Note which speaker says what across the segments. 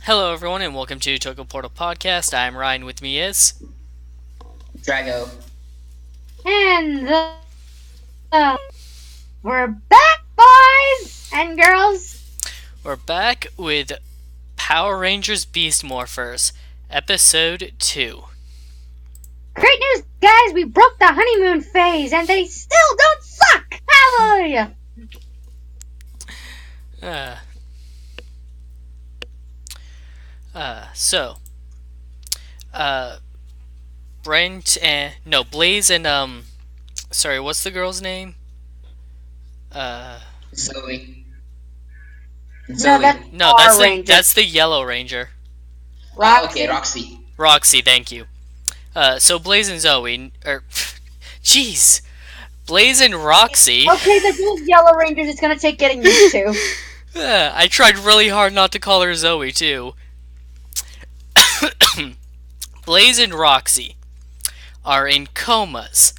Speaker 1: Hello, everyone, and welcome to Toku Portal Podcast. I'm Ryan. With me is
Speaker 2: Drago.
Speaker 3: And we're back, boys and girls.
Speaker 1: we're back with Power Rangers Beast Morphers, Episode 2.
Speaker 3: Great news, guys! We broke the honeymoon phase, and they still don't suck. Hallelujah!
Speaker 1: So, Blaze and, sorry, what's the girl's name?
Speaker 2: Zoe.
Speaker 3: No, that's
Speaker 1: No,
Speaker 3: Power Ranger.
Speaker 1: that's the Yellow Ranger.
Speaker 2: Oh,
Speaker 3: Roxy.
Speaker 2: okay, Roxy.
Speaker 1: Roxy, thank you. So Blaze and Zoe, jeez, Blaze and Roxy.
Speaker 3: Okay, the dual Yellow Rangers is gonna take getting used to.
Speaker 1: I tried really hard not to call her Zoe, too. Blaze and Roxy are in comas.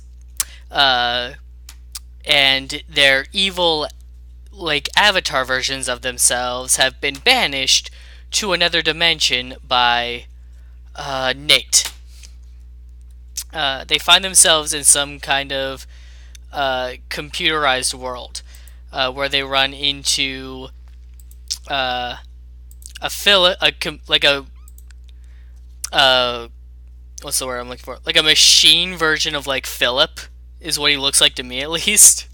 Speaker 1: And their evil, avatar versions of themselves have been banished to another dimension by, Nate. They find themselves in some kind of, computerized world, where they run into, what's the word I'm looking for? Like a machine version of Philip is what he looks like to me, at least.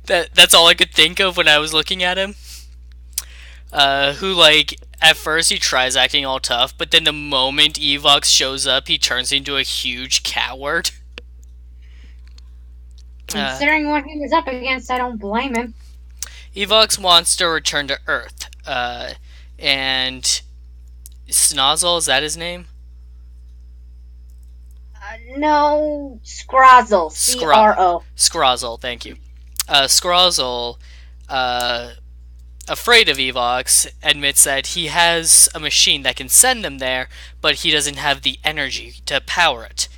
Speaker 1: That's all I could think of when I was looking at him. Who at first he tries acting all tough, but then the moment Evox shows up, he turns into a huge coward.
Speaker 3: Considering what he was up against, I don't blame him.
Speaker 1: Evox wants to return to Earth, and Snozzle, is that his name?
Speaker 3: No, Scrozzle. C-R-O.
Speaker 1: Scrozzle, thank you. Scrozzle, afraid of Evox, admits that he has a machine that can send them there, but he doesn't have the energy to power it.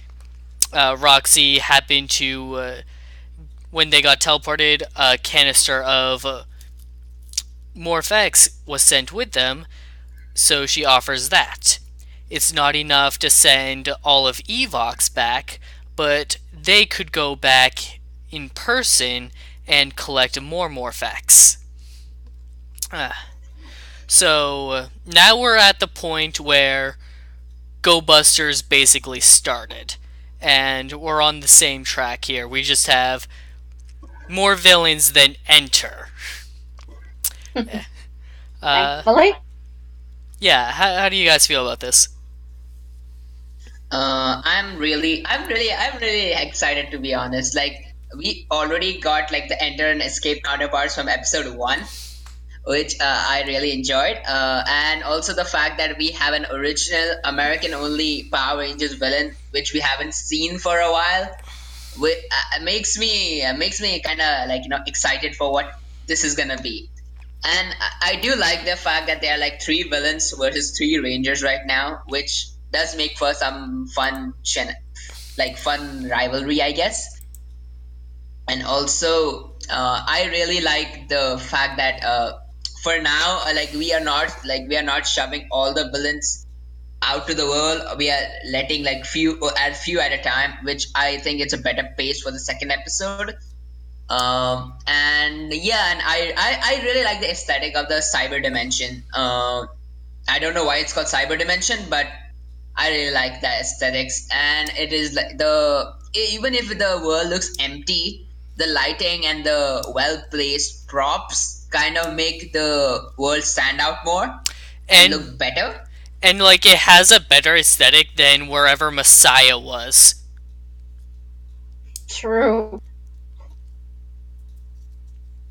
Speaker 1: Roxy happened to, when they got teleported, a canister of MorphX was sent with them, so she offers that. It's not enough to send all of Evox back, but they could go back in person and collect more MorphX. So now we're at the point where Go Busters basically started, and we're on the same track here. We just have more villains than enter.
Speaker 3: Thankfully.
Speaker 1: Yeah, how do you guys feel about this?
Speaker 2: I'm really excited, to be honest. We already got the enter and escape counterparts from episode 1, which I really enjoyed. And also the fact that we have an original American-only Power Rangers villain, which we haven't seen for a while, makes me kind of excited for what this is gonna be. And I do like the fact that there are 3 villains versus 3 Rangers right now, which does make for some fun rivalry, I guess. And also, I really like the fact that for now, we are not shoving all the villains out to the world. We are letting few at a time, which I think it's a better pace for the second episode. And I really like the aesthetic of the cyber dimension. I don't know why it's called cyber dimension, but I really like the aesthetics. And it is even if the world looks empty, the lighting and the well placed props kind of make the world stand out more and look better.
Speaker 1: And it has a better aesthetic than wherever Messiah was.
Speaker 3: True.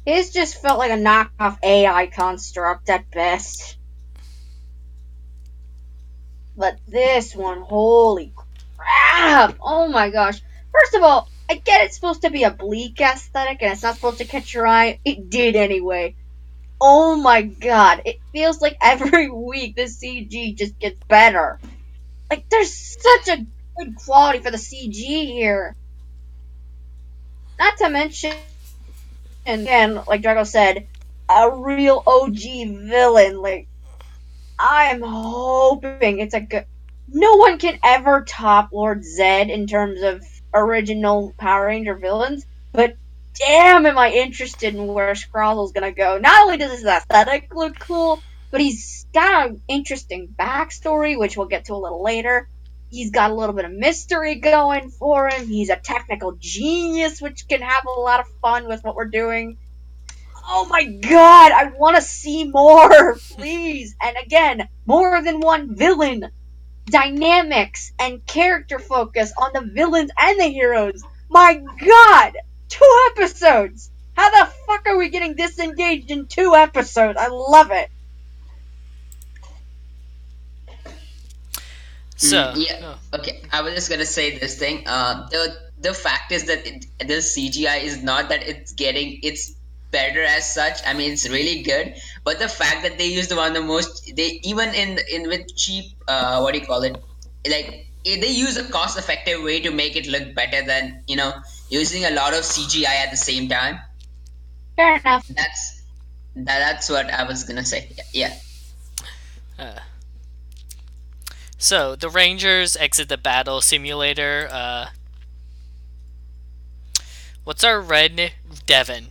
Speaker 3: His just felt like a knockoff AI construct at best. But this one, holy crap! Oh my gosh. First of all, I get it's supposed to be a bleak aesthetic and it's not supposed to catch your eye. It did anyway. Oh my god. It feels like every week the CG just gets better. There's such a good quality for the CG here. Not to mention, and again, like Drago said, a real OG villain. Like, I'm hoping it's a good. No one can ever top Lord Zed in terms of original Power Ranger villains, but damn, am I interested in where Scrazzle's gonna go. Not only does his aesthetic look cool, but he's got an interesting backstory, which we'll get to a little later. He's got a little bit of mystery going for him. He's a technical genius, which can have a lot of fun with what we're doing. Oh my god, I want to see more, please. And again, more than one villain. Dynamics and character focus on the villains and the heroes. My god, 2 episodes. How the fuck are we getting disengaged in 2 episodes? I love it.
Speaker 1: So,
Speaker 2: Yeah.
Speaker 1: oh,
Speaker 2: Okay. I was just gonna say this thing. The fact is that the CGI is not that it's better as such. I mean, it's really good. But the fact that they used one of the most they even in with cheap what do you call it, like they use a cost effective way to make it look better than using a lot of CGI at the same time.
Speaker 3: Fair enough.
Speaker 2: That's what I was gonna say. Yeah.
Speaker 1: uh, so the Rangers exit the battle simulator. What's our red Devin?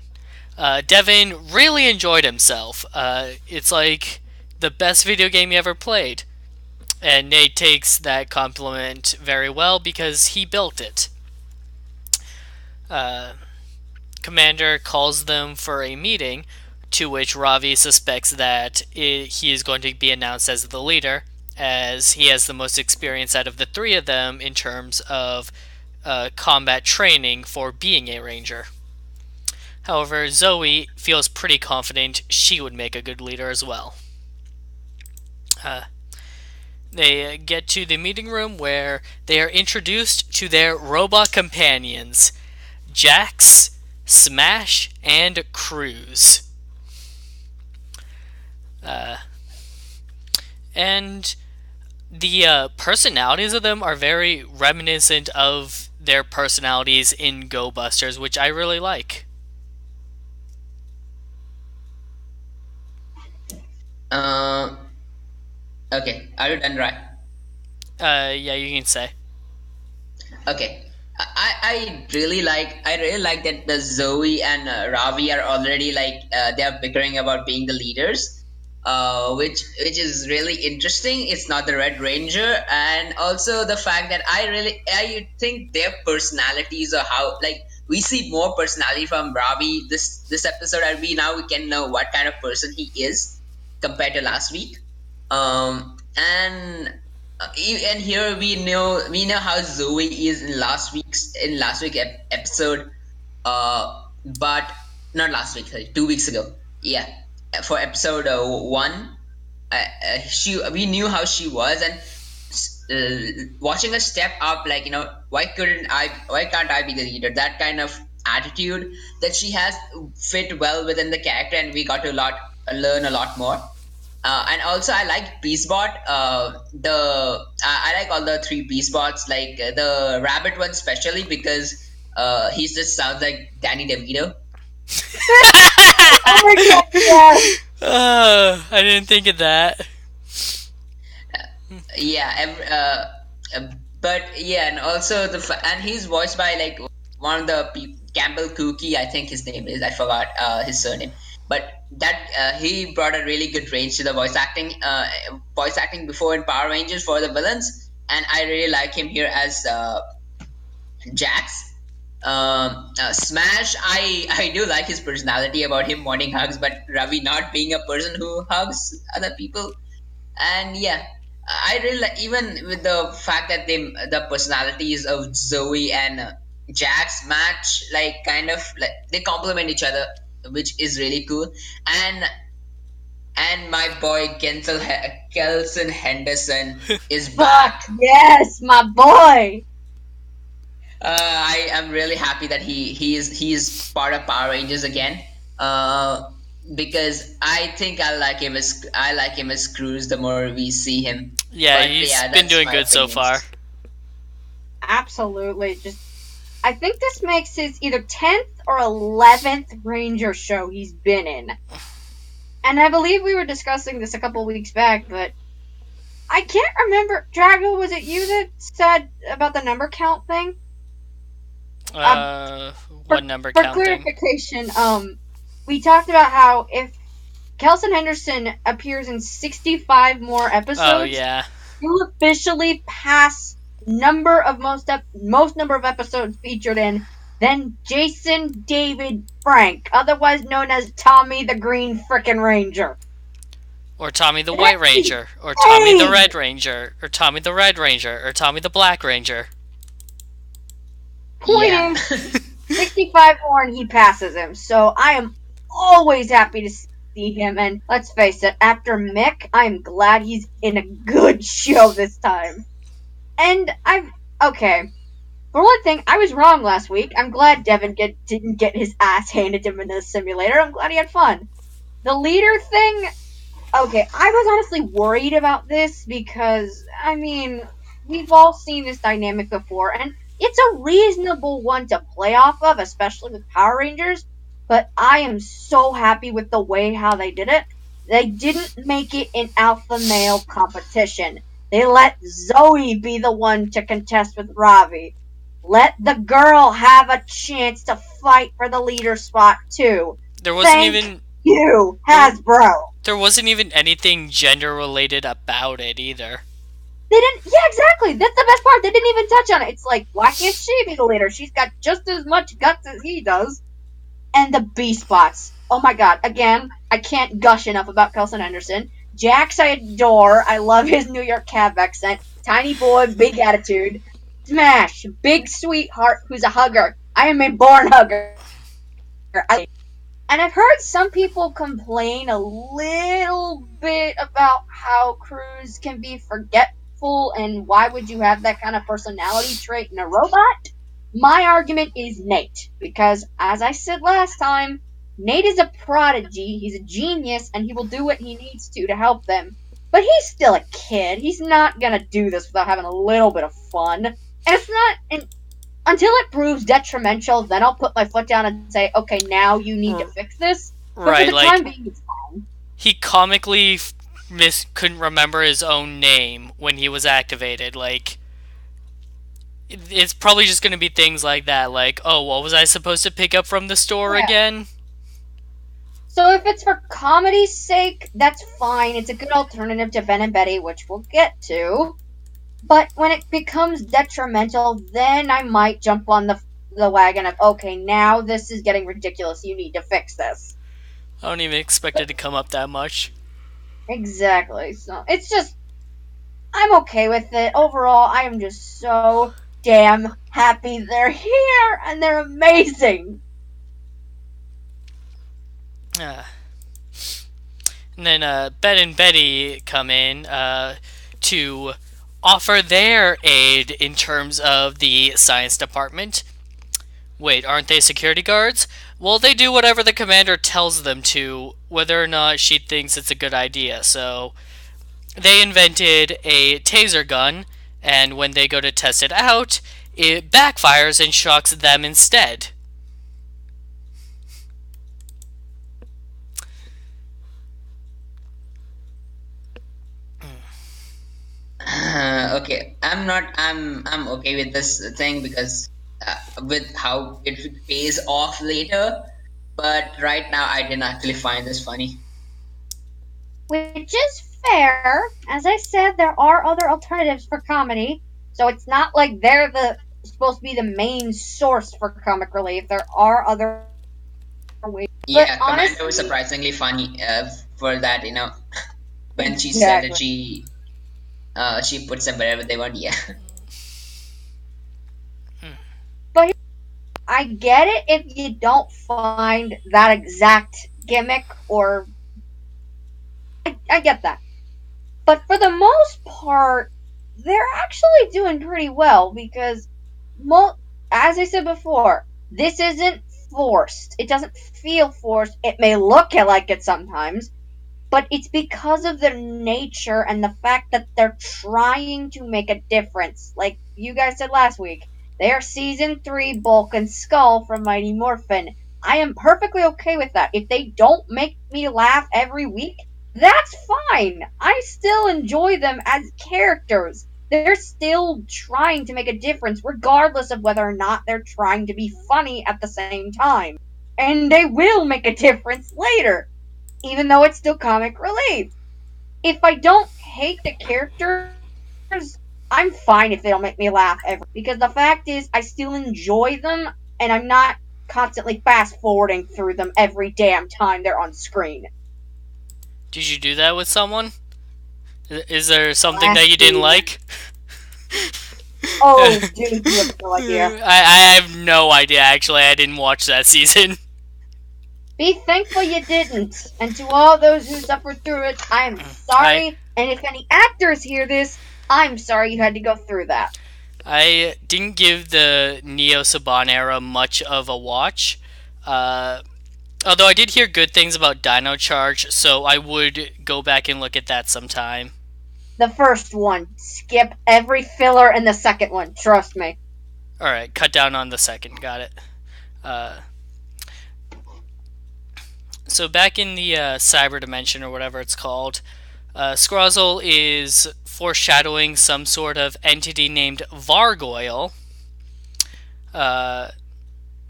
Speaker 1: Devin really enjoyed himself. It's like the best video game he ever played. And Nate takes that compliment very well because he built it. Uh, Commander calls them for a meeting, to which Ravi suspects that he is going to be announced as the leader, as he has the most experience out of the three of them in terms of combat training for being a ranger. However, Zoe feels pretty confident she would make a good leader as well. Uh, they get to the meeting room where they are introduced to their robot companions, Jax, Smash, and Cruz. Uh, and the personalities of them are very reminiscent of their personalities in Go Busters, which I really like.
Speaker 2: Uh, okay. Are you done, right?
Speaker 1: Yeah, you can say.
Speaker 2: Okay. I really like that the Zoe and Ravi are already like they are bickering about being the leaders, which is really interesting. It's not the Red Ranger, and also the fact that I think their personalities are how like we see more personality from Ravi this episode, and we can know what kind of person he is compared to last week. And and here we know how Zoe is in last week episode, but not last week, sorry, 2 weeks ago. Yeah, for episode one, she we knew how she was, and watching her step up, like why can't I be the leader? That kind of attitude that she has fit well within the character, and we got to learn a lot more. And also, I like Beastbot. I like all the three Beastbots, like the rabbit one especially because he just sounds like Danny DeVito.
Speaker 3: Oh my god, yes.
Speaker 1: I didn't think of that.
Speaker 2: Yeah, but yeah, and also and he's voiced by like one of the Campbell Cookie, I think his name is. I forgot his surname, but that he brought a really good range to the voice acting before in Power Rangers for the villains, and I really like him here as Jax. Smash, I do like his personality about him wanting hugs, but Ravi not being a person who hugs other people. And yeah, I really like, even with the fact that the personalities of Zoe and Jax match, like kind of like they complement each other, which is really cool. And my boy Kelson Henderson is
Speaker 3: Fuck
Speaker 2: back.
Speaker 3: yes, my boy.
Speaker 2: I am really happy that he's part of Power Rangers again. Uh, because I like him as Cruz the more we see him.
Speaker 1: Yeah,
Speaker 2: But
Speaker 1: he's
Speaker 2: yeah,
Speaker 1: been
Speaker 2: that's
Speaker 1: doing
Speaker 2: my
Speaker 1: good so far.
Speaker 2: opinions.
Speaker 3: Absolutely. Just I think this makes his either 10th or 11th Ranger show he's been in. And I believe we were discussing this a couple weeks back, but I can't remember. Drago, was it you that said about the number count thing? Uh,
Speaker 1: Uh, what
Speaker 3: for
Speaker 1: number
Speaker 3: for
Speaker 1: counting?
Speaker 3: clarification, we talked about how if Kelson Henderson appears in 65 more
Speaker 1: Oh
Speaker 3: episodes,
Speaker 1: yeah.
Speaker 3: he'll officially pass most number of episodes featured in then Jason David Frank, otherwise known as Tommy the Green Frickin' Ranger.
Speaker 1: Or Tommy the
Speaker 3: That's
Speaker 1: White Ranger, or Tommy the
Speaker 3: insane!
Speaker 1: Red Ranger, or Tommy the Red Ranger, or Tommy the Black Ranger.
Speaker 3: Point
Speaker 2: Yeah.
Speaker 3: is, 65 more and he passes him, so I am always happy to see him, and let's face it, after Mick, I'm glad he's in a good show this time. And okay, for one thing, I was wrong last week. I'm glad Devin didn't get his ass handed to him in the simulator. I'm glad he had fun. The leader thing, okay, I was honestly worried about this because, I mean, we've all seen this dynamic before, and it's a reasonable one to play off of, especially with Power Rangers, but I am so happy with the way how they did it. They didn't make it an alpha male competition. They let Zoe be the one to contest with Ravi. Let the girl have a chance to fight for the leader spot, too.
Speaker 1: There wasn't
Speaker 3: Thank
Speaker 1: even
Speaker 3: you,
Speaker 1: there,
Speaker 3: Hasbro.
Speaker 1: there wasn't even anything gender related about it either.
Speaker 3: They didn't. Yeah, exactly. That's the best part. They didn't even touch on it. It's like, why can't she be the leader? She's got just as much guts as he does. And the B spots. Oh my god. Again, I can't gush enough about Kelson Henderson. Jax, I adore. I love his New York cab accent. Tiny boy, big attitude. Smash, big sweetheart who's a hugger. I am a born hugger. And I've heard some people complain a little bit about how Cruz can be forgetful and why would you have that kind of personality trait in a robot? My argument is Nate, because as I said last time, Nate is a prodigy, he's a genius, and he will do what he needs to help them. But he's still a kid. He's not gonna do this without having a little bit of fun. And it's not an until it proves detrimental, then I'll put my foot down and say, okay, now you need to
Speaker 1: R-
Speaker 3: fix this. But for
Speaker 1: right,
Speaker 3: the time
Speaker 1: like
Speaker 3: being, it's fine.
Speaker 1: he comically couldn't remember his own name when he was activated. Like it's probably just going to be things like that. Like, oh, what was I supposed to pick up from the store
Speaker 3: Yeah.
Speaker 1: again?
Speaker 3: So if it's for comedy's sake, that's fine. It's a good alternative to Ben and Betty, which we'll get to. But when it becomes detrimental, then I might jump on the wagon of, okay, now this is getting ridiculous. You need to fix this.
Speaker 1: I don't even expect it to come up that much.
Speaker 3: Exactly. So it's just I'm okay with it. Overall, I am just so damn happy they're here and they're amazing.
Speaker 1: Uh, and then Ben and Betty come in to offer their aid in terms of the science department. Wait, aren't they security guards? Well, they do whatever the commander tells them to, whether or not she thinks it's a good idea. So they invented a taser gun, and when they go to test it out, it backfires and shocks them instead.
Speaker 2: Okay, I'm okay with this thing because with how it pays off later. But right now, I didn't actually find this funny.
Speaker 3: Which is fair. As I said, there are other alternatives for comedy, so it's not like they're the supposed to be the main source for comic relief. There are other ways. But
Speaker 2: Yeah, Commander was
Speaker 3: honestly,
Speaker 2: surprisingly funny for that. When she said that
Speaker 3: exactly.
Speaker 2: she puts them wherever they want. Yeah.
Speaker 3: But I get it if you don't find that exact gimmick, or I get that. But for the most part, they're actually doing pretty well because, as I said before, this isn't forced. It doesn't feel forced. It may look like it sometimes, but it's because of their nature and the fact that they're trying to make a difference. Like you guys said last week, they are season 3 Bulk and Skull from Mighty Morphin. I am perfectly okay with that. If they don't make me laugh every week, that's fine. I still enjoy them as characters. They're still trying to make a difference, regardless of whether or not they're trying to be funny at the same time. And they will make a difference later, even though it's still comic relief. If I don't hate the characters, I'm fine if they don't make me laugh every week. Because the fact is, I still enjoy them, and I'm not constantly fast forwarding through them every damn time they're on screen.
Speaker 1: Did you do that with someone? Is there something that
Speaker 3: Last
Speaker 1: you didn't
Speaker 3: season.
Speaker 1: like?
Speaker 3: Oh, dude, you have no idea.
Speaker 1: I have no idea, actually. I didn't watch that season.
Speaker 3: Be thankful you didn't. And to all those who suffered through it, I'm
Speaker 1: I
Speaker 3: sorry. And if any actors hear this, I'm sorry you had to go through that.
Speaker 1: I didn't give the Neo Saban era much of a watch. Uh, Although I did hear good things about Dino Charge, so I would go back and look at that sometime.
Speaker 3: The first one. Skip every filler in the second one. Trust me.
Speaker 1: Alright, cut down on the second. Got it. Uh, so back in the cyber dimension, or whatever it's called, Scrozzle is foreshadowing some sort of entity named Vargoyle. Uh,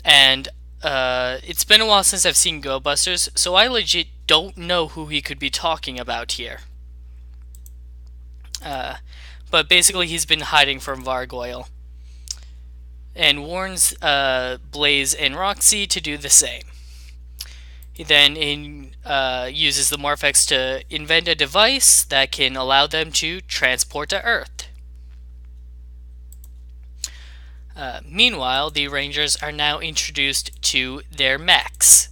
Speaker 1: and it's been a while since I've seen Go Busters, so I legit don't know who he could be talking about here. Uh, but basically, he's been hiding from Vargoyle and warns Blaze and Roxy to do the same. He then uses the Morphex to invent a device that can allow them to transport to Earth. Meanwhile, the Rangers are now introduced to their mechs.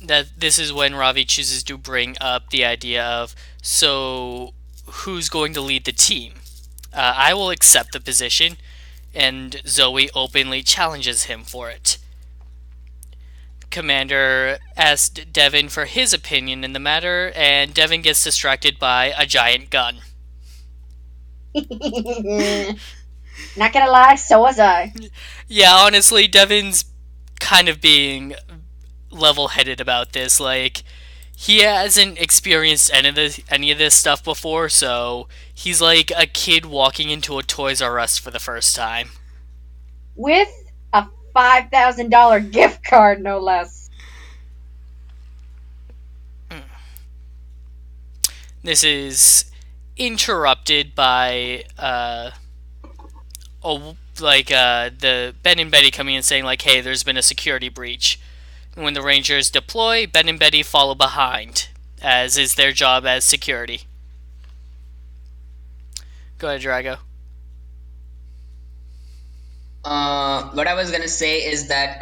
Speaker 1: This is when Ravi chooses to bring up the idea of, so who's going to lead the team? I will accept the position, and Zoe openly challenges him for it. Commander asked Devin for his opinion in the matter, and Devin gets distracted by a giant gun.
Speaker 3: Not gonna lie, so was I.
Speaker 1: Yeah, honestly, Devin's kind of being level-headed about this. Like, he hasn't experienced any of this stuff before, so he's like a kid walking into a Toys R Us for the first time.
Speaker 3: With a $5,000 gift card, no less.
Speaker 1: This is interrupted by the Ben and Betty coming in saying like, "Hey, there's been a security breach." And when the Rangers deploy, Ben and Betty follow behind, as is their job as security. Go ahead, Drago.
Speaker 2: What I was gonna say is that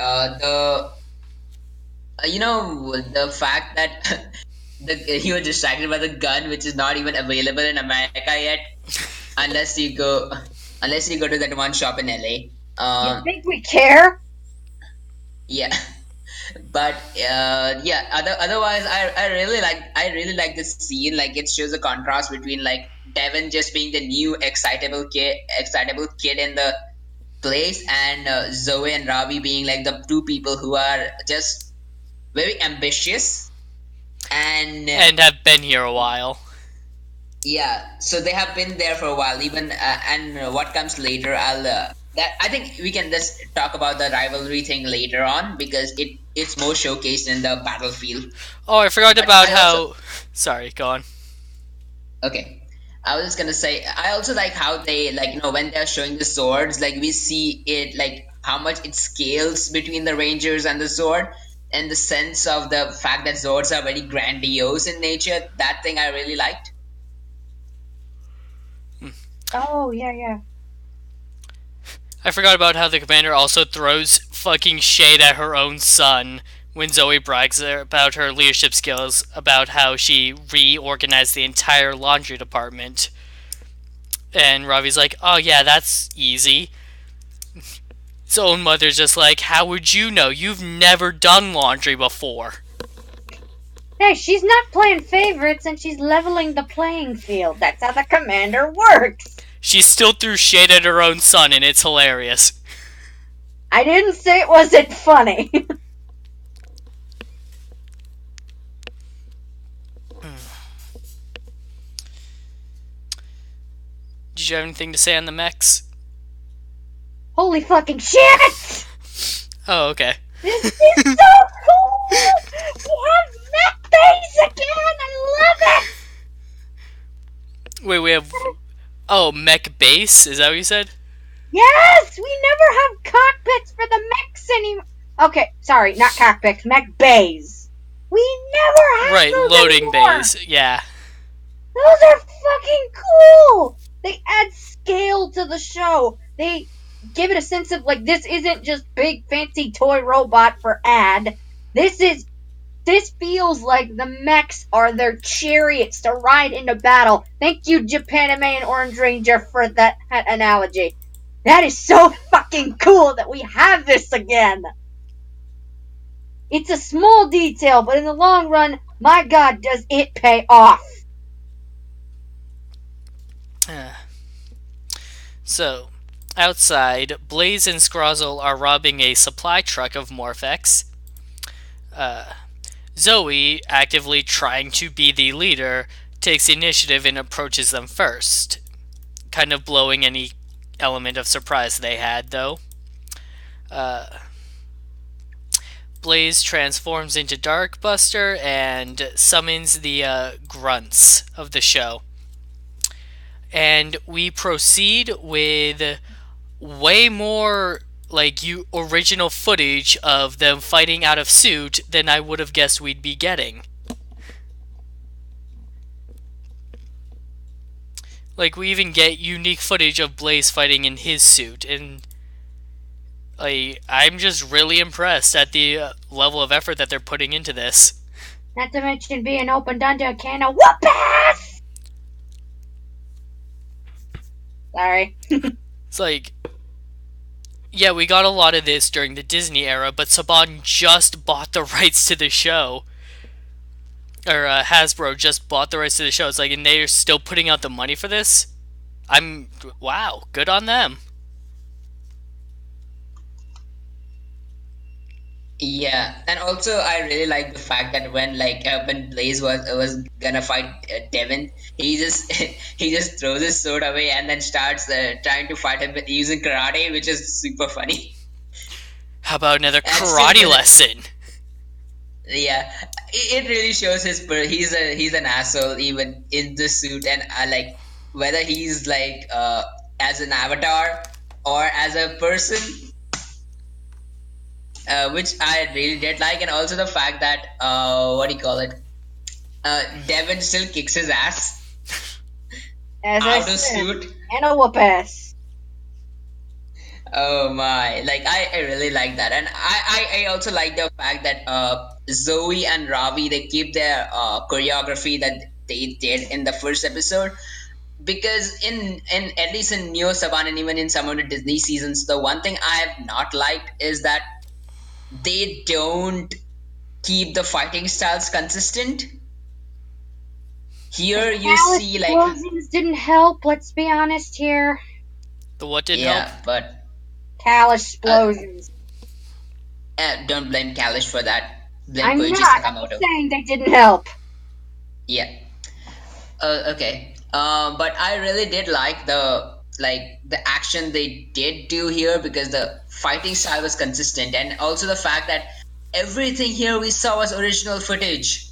Speaker 2: the fact that he was distracted by the gun, which is not even available in America yet, unless you go to that one shop in LA.
Speaker 3: You think we care?
Speaker 2: Yeah. But yeah, otherwise I really like this scene. Like, it shows a contrast between like Devin just being the new excitable kid in the place, and Zoe and Ravi being like the two people who are just very ambitious, and
Speaker 1: And have been here a while.
Speaker 2: yeah, so they have been there for a while. Even and what comes later, I think we can just talk about the rivalry thing later on, because it's more showcased in the battlefield.
Speaker 1: Oh, I forgot
Speaker 2: But
Speaker 1: about
Speaker 2: I also
Speaker 1: how. Sorry, go on.
Speaker 2: Okay. I was just gonna say, I also like how they, like, when they're showing the swords, like, we see it, like, how much it scales between the Rangers and the sword, and the sense of the fact that swords are very grandiose in nature. That thing I really liked.
Speaker 3: Oh, yeah, yeah.
Speaker 1: I forgot about how the commander also throws fucking shade at her own son when Zoe brags about her leadership skills, about how she reorganized the entire laundry department. And Ravi's like, "Oh yeah, that's easy." His own mother's just like, "How would you know? You've never done laundry before."
Speaker 3: Hey, she's not playing favorites and she's leveling the playing field. That's how the commander works.
Speaker 1: She still threw shade at her own son, and it's hilarious.
Speaker 3: I didn't say it wasn't funny.
Speaker 1: Did you have anything to say on the mechs?
Speaker 3: Holy fucking shit!
Speaker 1: Oh, okay.
Speaker 3: This is so cool! We have mech base again! I love it!
Speaker 1: Wait, we have. Oh, mech base? Is that what you said?
Speaker 3: Yes! We never have cockpits for the mechs anymore. Okay, sorry, not cockpits, mech bays. We never have
Speaker 1: Right,
Speaker 3: those
Speaker 1: loading
Speaker 3: anymore.
Speaker 1: bays. Yeah.
Speaker 3: Those are fucking cool! They add scale to the show. They give it a sense of like this isn't just big fancy toy robot for ad. This feels like the mechs are their chariots to ride into battle. Thank you, Japanime and Orange Ranger, for that analogy. That is so fucking cool that we have this again. It's a small detail, but in the long run, my god, does it pay off.
Speaker 1: So, outside, Blaze and Scrozzle are robbing a supply truck of Morphex. Zoe, actively trying to be the leader, takes the initiative and approaches them first, kind of blowing any element of surprise they had, though. Blaze transforms into Darkbuster and summons the grunts of the show. And we proceed with way more like you original footage of them fighting out of suit than I would have guessed we'd be getting. Like we even get unique footage of Blaze fighting in his suit, and I'm just really impressed at the level of effort that they're putting into this.
Speaker 3: Not to mention being opened under a can of whoop ass! Sorry.
Speaker 1: It's like, yeah, we got a lot of this during the Disney era, but Saban just bought the rights to the show. Or Hasbro just bought the rights to the show. It's like, and they're still putting out the money for this? Wow, good on them.
Speaker 2: Yeah, and also I really like the fact that when Blaze was gonna fight Devin, he just he just throws his sword away and then starts trying to fight him using karate, which is super funny.
Speaker 1: How about another
Speaker 2: And still
Speaker 1: karate
Speaker 2: with
Speaker 1: lesson?
Speaker 2: yeah, it really shows he's an asshole even in the suit, and like whether he's as an avatar or as a person, which I really did like, and also the fact that what do you call it? Devin still kicks his ass
Speaker 3: As I
Speaker 2: out of
Speaker 3: said,
Speaker 2: suit.
Speaker 3: and a whoop ass.
Speaker 2: Oh my! Like I really like that, and I also like the fact that Zoe and Ravi they keep their choreography that they did in the first episode, because in at least in Neo Saban and even in some of the Disney seasons, the one thing I have not liked is that they don't keep the fighting styles consistent.
Speaker 3: The
Speaker 2: Here you
Speaker 3: Palace
Speaker 2: see
Speaker 3: explosions didn't help, let's be honest here.
Speaker 1: The what didn't help?
Speaker 2: yeah, but
Speaker 3: Palace
Speaker 2: uh,
Speaker 3: explosions.
Speaker 2: don't blame Kalish for that. Blame
Speaker 3: I'm
Speaker 2: Koichi
Speaker 3: not. I'm just
Speaker 2: Sakamoto.
Speaker 3: saying they didn't help.
Speaker 2: Yeah. Okay. But I really did like the action they did do here because the fighting style was consistent, and also the fact that everything here we saw was original footage.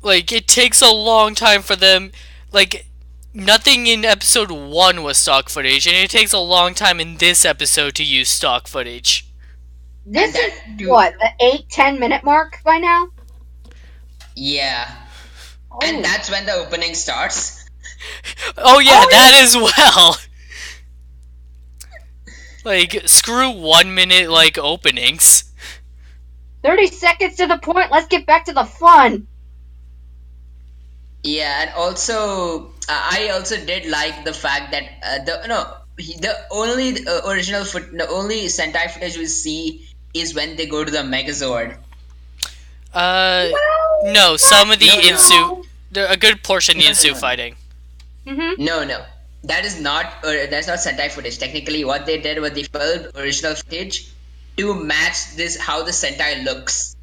Speaker 1: Like, it takes a long time for them. Like, nothing in episode 1 was stock footage, and it takes a long time in this episode to use stock footage.
Speaker 3: This
Speaker 2: And that
Speaker 3: is
Speaker 2: too.
Speaker 3: what, the 8-10 minute mark by now?
Speaker 2: Yeah.
Speaker 3: Holy
Speaker 2: And that's when the opening starts.
Speaker 1: Oh, yeah,
Speaker 3: Oh,
Speaker 1: that as well. Like, screw 1 minute, like, openings.
Speaker 3: 30 seconds to the point, let's get back to the fun.
Speaker 2: Yeah, and also I also did like the fact that the only Sentai footage we see is when they go to the Megazord.
Speaker 1: No, some of the
Speaker 2: No, no,
Speaker 1: Insu, a good portion of the
Speaker 2: no, no,
Speaker 1: Insu
Speaker 2: no,
Speaker 1: fighting.
Speaker 3: Mm-hmm.
Speaker 2: no, no. that's not Sentai footage. Technically, what they did was they filmed original footage to match this how the Sentai looks,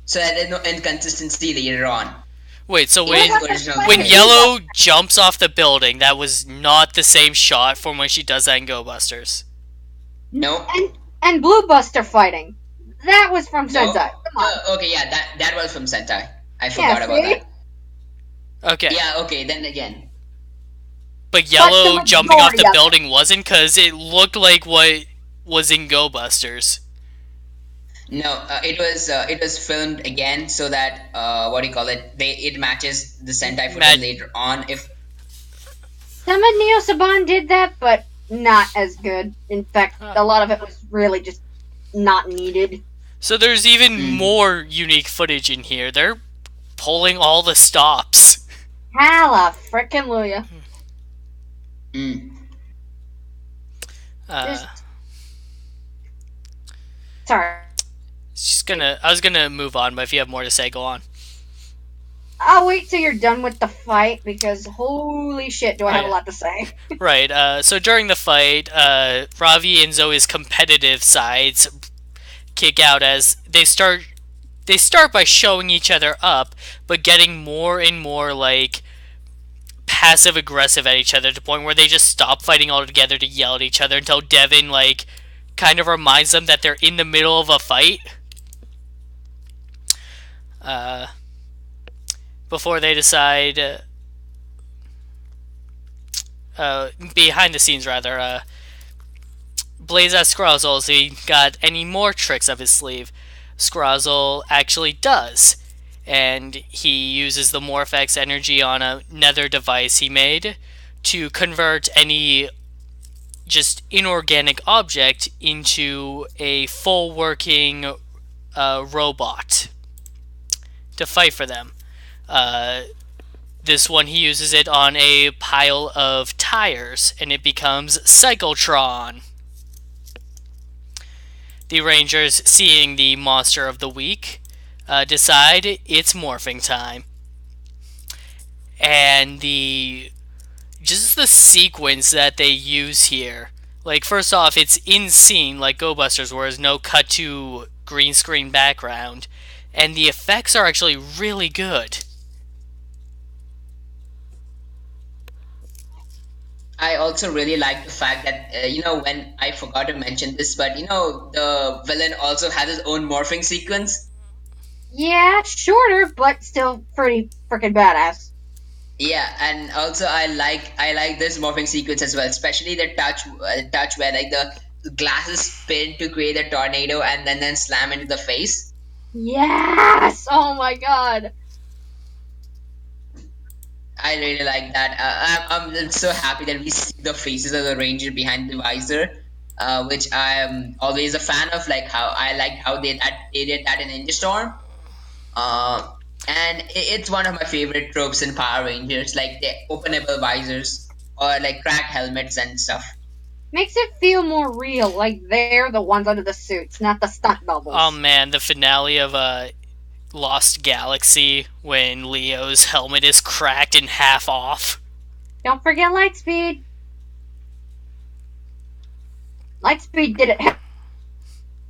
Speaker 2: so that there's no inconsistency later on.
Speaker 1: Wait, so
Speaker 3: Blue
Speaker 2: It is
Speaker 3: Buster
Speaker 2: original
Speaker 1: when
Speaker 3: fighting
Speaker 2: footage.
Speaker 3: Blue
Speaker 1: Yellow
Speaker 3: Buster.
Speaker 1: jumps off the building, that was not the same shot from when she does that in Go Busters.
Speaker 2: No,
Speaker 3: And Blue Buster fighting. That was from
Speaker 2: no.
Speaker 3: Sentai. Come on.
Speaker 2: Okay, yeah, that was from Sentai. I
Speaker 3: Yeah,
Speaker 2: forgot about
Speaker 3: see?
Speaker 2: that.
Speaker 1: Okay,
Speaker 2: Yeah, okay, then again.
Speaker 1: but
Speaker 3: But the
Speaker 1: Yellow jumping off
Speaker 3: majority
Speaker 1: the
Speaker 3: of it.
Speaker 1: building wasn't because it looked like what was in Go Busters.
Speaker 2: No, it was filmed again so that what do you call it? It matches the Sentai footage
Speaker 1: Matt,
Speaker 2: later on. If
Speaker 3: Some of Neo Saban did that, but not as good. In fact,
Speaker 1: uh,
Speaker 3: a lot of it was really just not needed.
Speaker 1: so there's even
Speaker 2: mm,
Speaker 1: more unique footage in here. They're pulling all the stops.
Speaker 3: Hallelujah.
Speaker 2: mm.
Speaker 1: Uh,
Speaker 3: Just sorry.
Speaker 1: I was gonna move on, but if you have more to say, go on.
Speaker 3: I'll wait till you're done with the fight because holy shit, do I
Speaker 1: Oh
Speaker 3: have a
Speaker 1: yeah.
Speaker 3: lot to say.
Speaker 1: Right. So during the fight, Ravi and Zoe's competitive sides kick out as they start. They start by showing each other up, but getting more and more like passive aggressive at each other to the point where they just stop fighting altogether to yell at each other until Devin like kind of reminds them that they're in the middle of a fight. Uh, Before they decide, behind the scenes rather, Blaze asks Scrozzle if he got any more tricks up his sleeve. Scrozzle actually does, and he uses the Morphex energy on a nether device he made to convert any just inorganic object into a full working robot to fight for them. Uh, this one he uses it on a pile of tires, and it becomes Cyclotron. The Rangers, seeing the monster of the week, decide it's morphing time. And the sequence that they use here. Like, first off, it's in scene, like Go Busters, where there's no cut to green screen background. And the effects are actually really good.
Speaker 2: I also really like the fact that when I forgot to mention this, but the villain also has his own morphing sequence.
Speaker 3: Yeah, shorter, but still pretty freaking badass.
Speaker 2: Yeah, and also I like this morphing sequence as well, especially the touch where like the glasses spin to create a tornado and then slam into the face.
Speaker 3: Yes! Oh my god.
Speaker 2: I really like that. I'm so happy that we see the faces of the ranger behind the visor, which I am always a fan of. Like how I liked how they did that in Ninja Storm. And it's one of my favorite tropes in Power Rangers, like the openable visors or like cracked helmets and stuff.
Speaker 3: Makes it feel more real, like they're the ones under the suits, not the stunt
Speaker 1: Oh
Speaker 3: doubles.
Speaker 1: man, the finale of Lost Galaxy when Leo's helmet is cracked in half off.
Speaker 3: Don't forget Lightspeed. Lightspeed did it.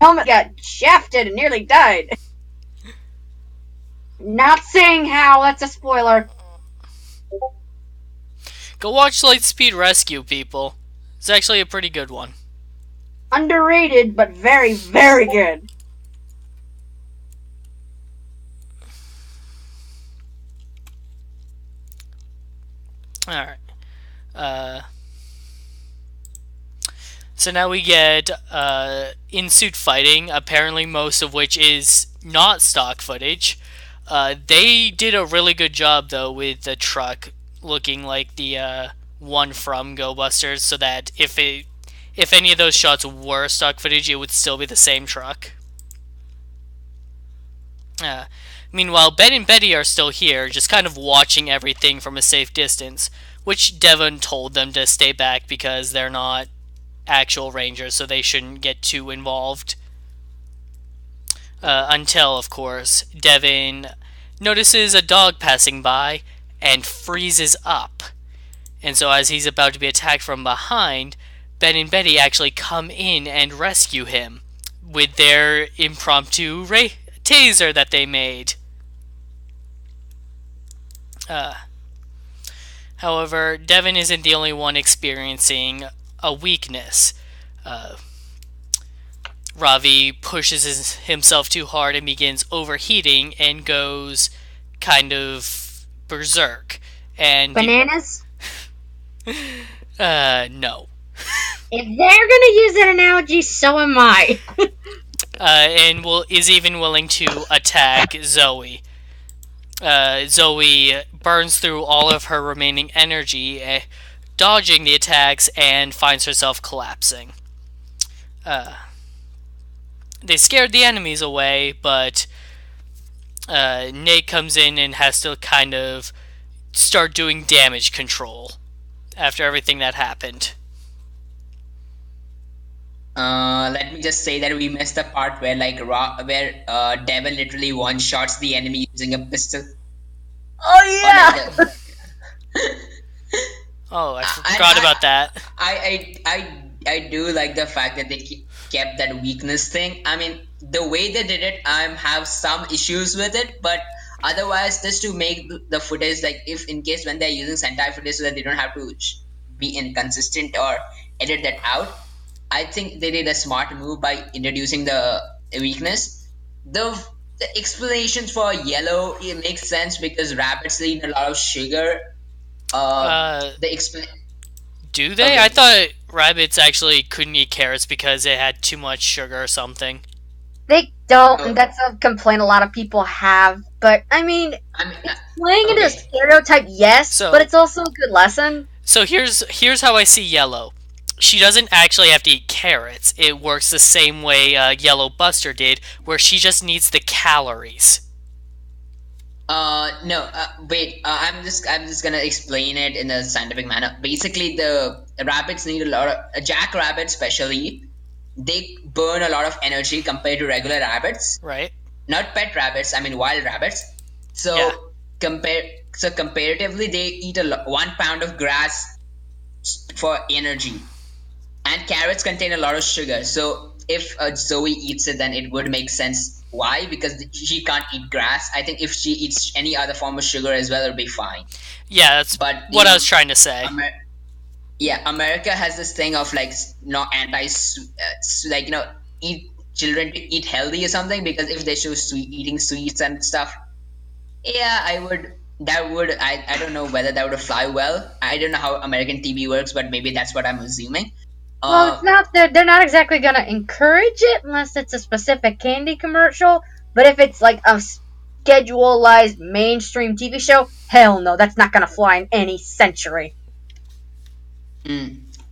Speaker 3: Helmet got shafted and nearly died. Not saying how, that's a spoiler.
Speaker 1: Go watch Lightspeed Rescue, people. It's actually a pretty good one.
Speaker 3: Underrated, but very, very good.
Speaker 1: Alright. Uh, so now we get in-suit fighting, apparently most of which is not stock footage. They did a really good job, though, with the truck looking like the one from Go Busters, so that if any of those shots were stock footage, it would still be the same truck. Uh, Meanwhile, Ben and Betty are still here, just kind of watching everything from a safe distance, which Devon told them to stay back because they're not actual Rangers, so they shouldn't get too involved. Until, of course, Devon notices a dog passing by and freezes up. And so, as he's about to be attacked from behind, Ben and Betty actually come in and rescue him with their impromptu taser that they made. Uh, However, Devin isn't the only one experiencing a weakness. Uh, Ravi pushes himself too hard and begins overheating and goes kind of berserk. And
Speaker 3: Bananas?
Speaker 1: no.
Speaker 3: If they're gonna use that analogy, so am I.
Speaker 1: And is even willing to attack Zoe. Zoe burns through all of her remaining energy, dodging the attacks, and finds herself collapsing. Uh, they scared the enemies away, but Nate comes in and has to kind of start doing damage control after everything that happened.
Speaker 2: Let me just say that we missed the part where where Devon literally one shots the enemy using a pistol.
Speaker 3: Oh
Speaker 2: Or like
Speaker 3: yeah.
Speaker 2: the
Speaker 1: Oh, I
Speaker 2: and
Speaker 1: forgot about that.
Speaker 2: I do like the fact that they kept that weakness thing. I mean, the way they did it, I have some issues with it, but otherwise, just to make the footage like if in case when they're using Sentai footage so that they don't have to be inconsistent or edit that out. I think they did a smart move by introducing the weakness. The the explanations for yellow it makes sense because rabbits need a lot of sugar.
Speaker 1: Uh,
Speaker 2: The expl
Speaker 1: do they? I
Speaker 2: Okay.
Speaker 1: thought rabbits actually couldn't eat carrots because it had too much sugar or something.
Speaker 3: They don't, and
Speaker 2: Oh,
Speaker 3: that's a complaint a lot of people have. But I mean,
Speaker 2: I mean,
Speaker 3: it's playing into a
Speaker 2: okay.
Speaker 3: stereotype, yes, but
Speaker 1: So,
Speaker 3: it's also a good lesson.
Speaker 1: so here's how I see yellow. She doesn't actually have to eat carrots. It works the same way Yellow Buster did, where she just needs the calories.
Speaker 2: No. Wait. I'm just gonna explain it in a scientific manner. Basically, the rabbits need a lot of jackrabbits, especially. They burn a lot of energy compared to regular rabbits.
Speaker 1: Right?
Speaker 2: Not pet rabbits. I mean wild rabbits.
Speaker 1: Yeah.
Speaker 2: Compare. So comparatively, they eat 1 pound of grass for energy. And carrots contain a lot of sugar. So if Zoe eats it, then it would make sense. Why? Because she can't eat grass. I think if she eats any other form of sugar as well, it'll be fine.
Speaker 1: Yeah, that's
Speaker 2: But
Speaker 1: what I was trying to say.
Speaker 2: Yeah, America has this thing of like not anti, like eat children to eat healthy or something because if they show eating sweets and stuff, yeah, I would. That would I don't know whether that would fly well. I don't know how American TV works, but maybe that's what I'm assuming.
Speaker 3: Well, it's
Speaker 2: Uh,
Speaker 3: not they're not exactly gonna encourage it unless it's a specific candy commercial. But if it's like a schedulized mainstream TV show, hell no, that's not gonna fly in any century.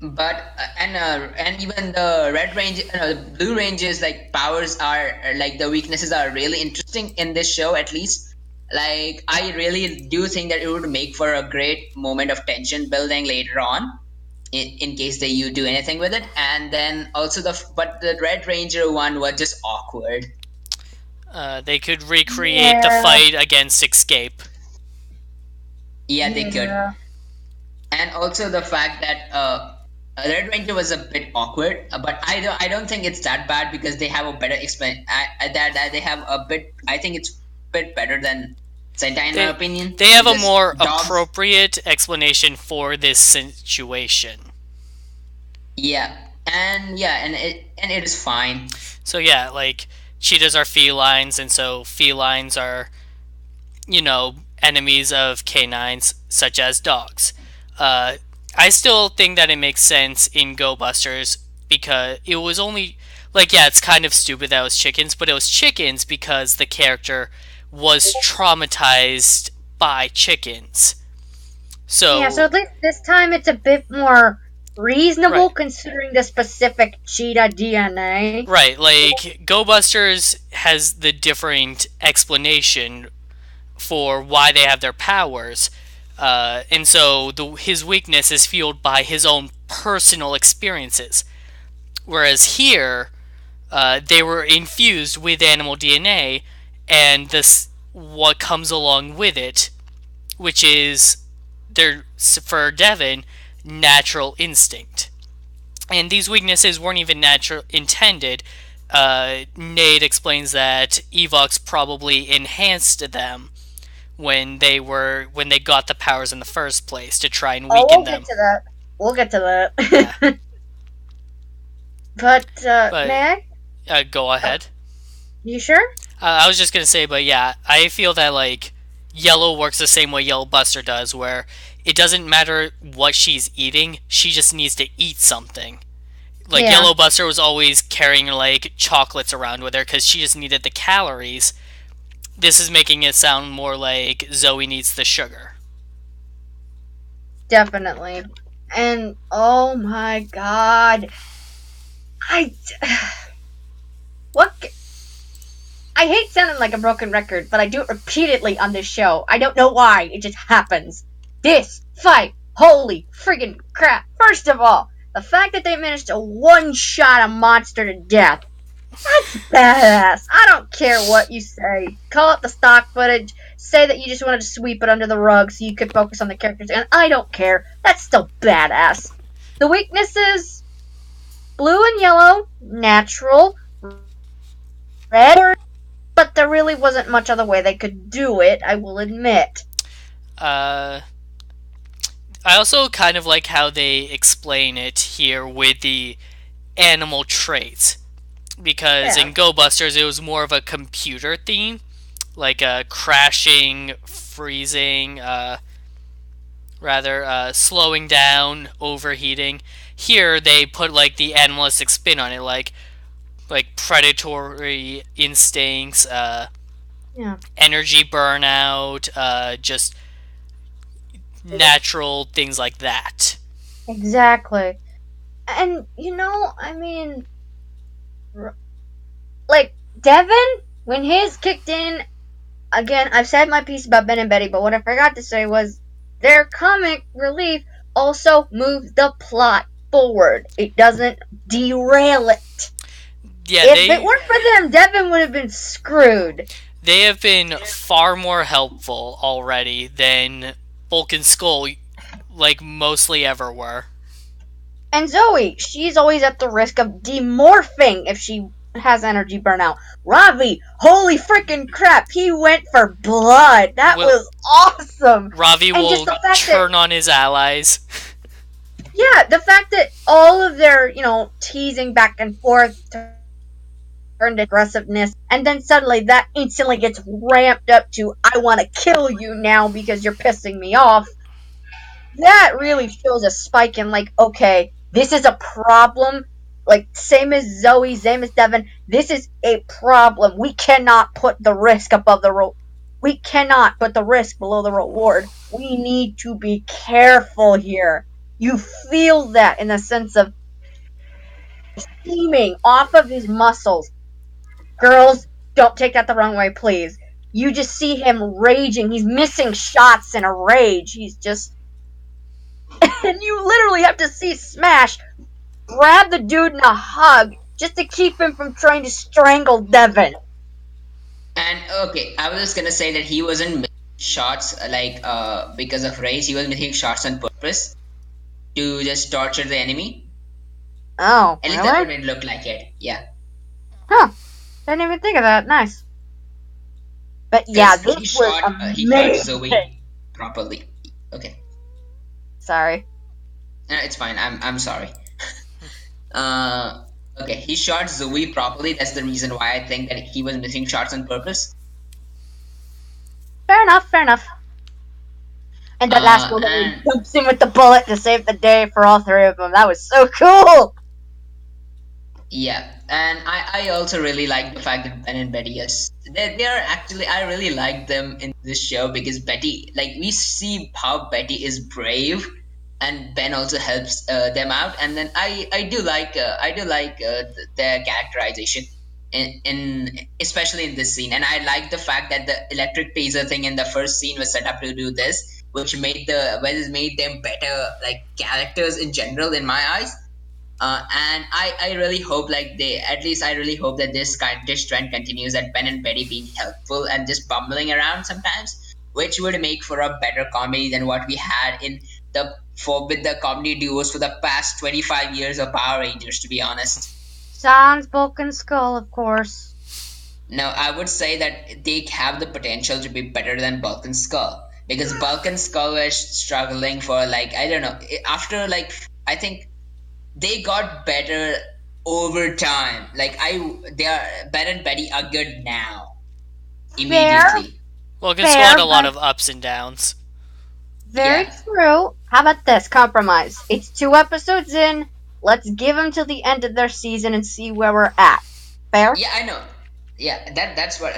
Speaker 2: But and even the red range, the blue ranges like powers are like the weaknesses are really interesting in this show at least. Like I really do think that it would make for a great moment of tension building later on, in case they you do anything with it. And then also but the red ranger one was just awkward.
Speaker 1: They could recreate the
Speaker 3: Yeah,
Speaker 1: fight against Escape.
Speaker 2: Yeah, they could.
Speaker 3: yeah.
Speaker 2: And also the fact that Red Ranger was a bit awkward, but I don't think it's that bad because they have a better explain. That they have a bit. I think it's a bit better than Sentai in my
Speaker 1: They
Speaker 2: opinion
Speaker 1: they have a
Speaker 2: because
Speaker 1: more
Speaker 2: dogs.
Speaker 1: appropriate explanation for this situation.
Speaker 2: Yeah, and it is fine.
Speaker 1: So yeah, like cheetahs are felines, and so felines are enemies of canines such as dogs. Uh, I still think that it makes sense in Go Busters because it was only like yeah, it's kind of stupid that it was chickens, but it was chickens because the character was traumatized by chickens.
Speaker 3: Yeah, so
Speaker 1: So
Speaker 3: at least this time it's a bit more reasonable
Speaker 1: right,
Speaker 3: considering the specific cheetah DNA.
Speaker 1: right, like Go Busters has the different explanation for why they have their powers. And so his weakness is fueled by his own personal experiences. Whereas here, they were infused with animal DNA, and this what comes along with it, which is they're for Devon natural instinct, and these weaknesses weren't even natural intended. Nate explains that Evox probably enhanced them when they got the powers in the first place to try and
Speaker 3: Oh,
Speaker 1: weaken
Speaker 3: we'll get
Speaker 1: them.
Speaker 3: to that. We'll get to
Speaker 1: Yeah,
Speaker 3: that. But
Speaker 1: but
Speaker 3: Meg,
Speaker 1: go
Speaker 3: uh,
Speaker 1: ahead.
Speaker 3: you sure?
Speaker 1: I was just gonna say, but yeah, I feel that like Yellow works the same way Yellow Buster does, where it doesn't matter what she's eating, she just needs to eat something. Like
Speaker 3: Yeah,
Speaker 1: Yellow Buster was always carrying like chocolates around with her because she just needed the calories. This is making it sound more like Zoe needs the sugar.
Speaker 3: definitely. And oh my god, I what I hate sounding like a broken record, but I do it repeatedly on this show. I don't know why. It just happens. This fight, holy friggin' crap. First of all, the fact that they managed to one-shot a monster to death, that's badass. I don't care what you say. Call it the stock footage. Say that you just wanted to sweep it under the rug so you could focus on the characters, and I don't care. That's still badass. The weaknesses, blue and yellow, natural. Red, but there really wasn't much other way they could do it, I will admit.
Speaker 1: Uh, I also kind of like how they explain it here with the animal traits because
Speaker 3: Yeah,
Speaker 1: in Go Busters it was more of a computer theme, like crashing, freezing, rather slowing down, overheating. Here they put like the animalistic spin on it, like predatory instincts,
Speaker 3: yeah,
Speaker 1: energy burnout, just natural things like that.
Speaker 3: exactly. And, like, Devin, when his kicked in, again, I've said my piece about Ben and Betty, but what I forgot to say was their comic relief also moves the plot forward. It doesn't derail it.
Speaker 1: Yeah,
Speaker 3: If it weren't for them, Devin would have been screwed.
Speaker 1: they have been far more helpful already than Bulk and Skull, like mostly ever were.
Speaker 3: And Zoe, she's always at the risk of demorphing if she has energy burnout. Ravi, holy freaking crap, he went for blood. That
Speaker 1: Will
Speaker 3: was awesome.
Speaker 1: Ravi
Speaker 3: And just
Speaker 1: will
Speaker 3: the fact that,
Speaker 1: turn on his allies.
Speaker 3: yeah, the fact that all of their, teasing back and forth turned to aggressiveness, and then suddenly that instantly gets ramped up to, I want to kill you now because you're pissing me off. That really shows a spike in, like, okay, this is a problem. Like, same as Zoe, same as Devin, this is a problem. We cannot put the risk above the we cannot put the risk below the reward. We need to be careful here. You feel that in the sense of steaming off of his muscles. Girls, don't take that the wrong way, please. You just see him raging. He's missing shots in a rage. He's just and you literally have to see Smash grab the dude in a hug just to keep him from trying to strangle Devin.
Speaker 2: And okay, I was just gonna say that he wasn't missing shots because of rage. He was missing shots on purpose to just torture the enemy.
Speaker 3: Oh,
Speaker 2: At least that's what
Speaker 3: really?
Speaker 2: it looked like. It, yeah,
Speaker 3: Huh. Didn't even think of that. Nice. But yeah,
Speaker 2: because
Speaker 3: this was
Speaker 2: he shot
Speaker 3: amazing.
Speaker 2: Zoe properly. Okay,
Speaker 3: Sorry.
Speaker 2: it's fine. I'm sorry. Uh, okay, he shot Zoe properly. That's the reason why I think that he was missing shots on purpose.
Speaker 3: Fair enough, fair enough. And that last one when he
Speaker 2: And
Speaker 3: jumps in with the bullet to save the day for all three of them. That was so cool.
Speaker 2: yeah, and I also really like the fact that Ben and Betty, yes, they are actually, I really like them in this show because Betty, like, we see how Betty is brave, and Ben also helps them out, and then I do like their characterization in especially in this scene, and I like the fact that the electric taser thing in the first scene was set up to do this, which made them better like characters in general in my eyes. And I really hope like they at least I really hope that this trend continues, that Ben and Betty being helpful and just bumbling around sometimes. which would make for a better comedy than what we had in the for with the comedy duos for the past 25 years of Power Rangers, to be honest.
Speaker 3: Sans Bulk and Skull, of course.
Speaker 2: Now, I would say that they have the potential to be better than Bulk and Skull because Bulk and Skull were struggling for like I don't know after like I think they got better over time. Like they are Ben and Betty are good now
Speaker 3: Fair,
Speaker 2: immediately.
Speaker 1: Well, Skull
Speaker 3: fair,
Speaker 1: had a lot
Speaker 3: but
Speaker 1: of ups and downs.
Speaker 3: very
Speaker 2: Yeah,
Speaker 3: true. How about this compromise? It's 2 episodes in. Let's give them till the end of their season and see where we're at. Fair?
Speaker 2: yeah, I know. Yeah, that's what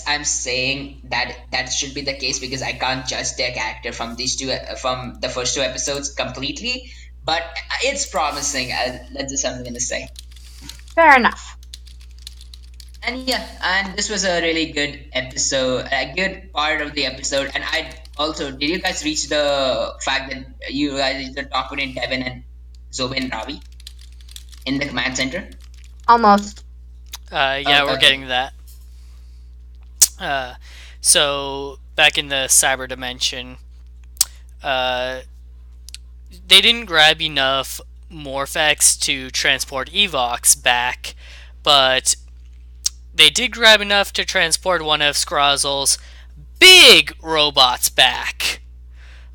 Speaker 2: I'm saying that that should be the case because I can't judge their character from these two from the first 2 episodes completely, but it's promising. That's just what I'm gonna say.
Speaker 3: Fair enough.
Speaker 2: And yeah, and this was a really good episode, a good part of the episode. And I also, did you guys reach the fact that you guys the talk between Devin and Zoe and Ravi in the command center?
Speaker 3: Almost.
Speaker 1: Yeah, we're
Speaker 2: Okay.
Speaker 1: getting that. Uh, so back in the cyber dimension, uh, they didn't grab enough Morphex to transport Evox back, but they did grab enough to transport one of Scrozzle's big robots back.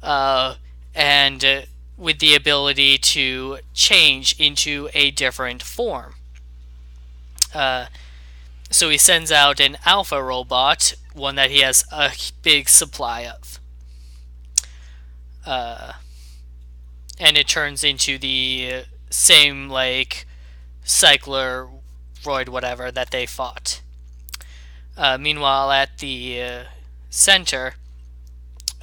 Speaker 1: Uh, and with the ability to change into a different form. Uh, so he sends out an alpha robot, one that he has a big supply of. Uh, and it turns into the same, like, cycler roid whatever that they fought. Meanwhile, at the center,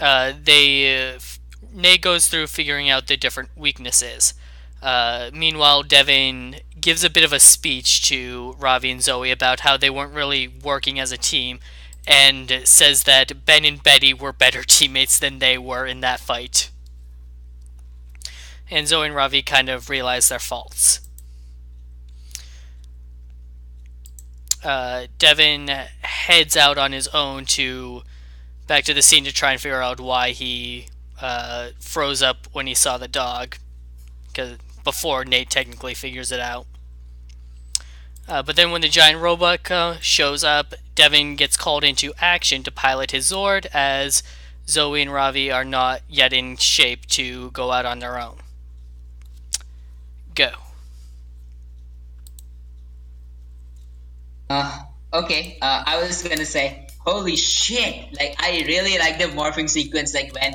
Speaker 1: Nate goes through figuring out the different weaknesses. Meanwhile, Devin gives a bit of a speech to Ravi and Zoe about how they weren't really working as a team, and says that Ben and Betty were better teammates than they were in that fight. And Zoe and Ravi kind of realize their faults. Devin heads out on his own to back to the scene to try and figure out why he froze up when he saw the dog, because before Nate technically figures it out. But then when the giant robot shows up, Devin gets called into action to pilot his Zord, as Zoe and Ravi are not yet in shape to go out on their own. Go.
Speaker 2: Uh, okay. I was gonna say, holy shit! Like I really like the morphing sequence, like when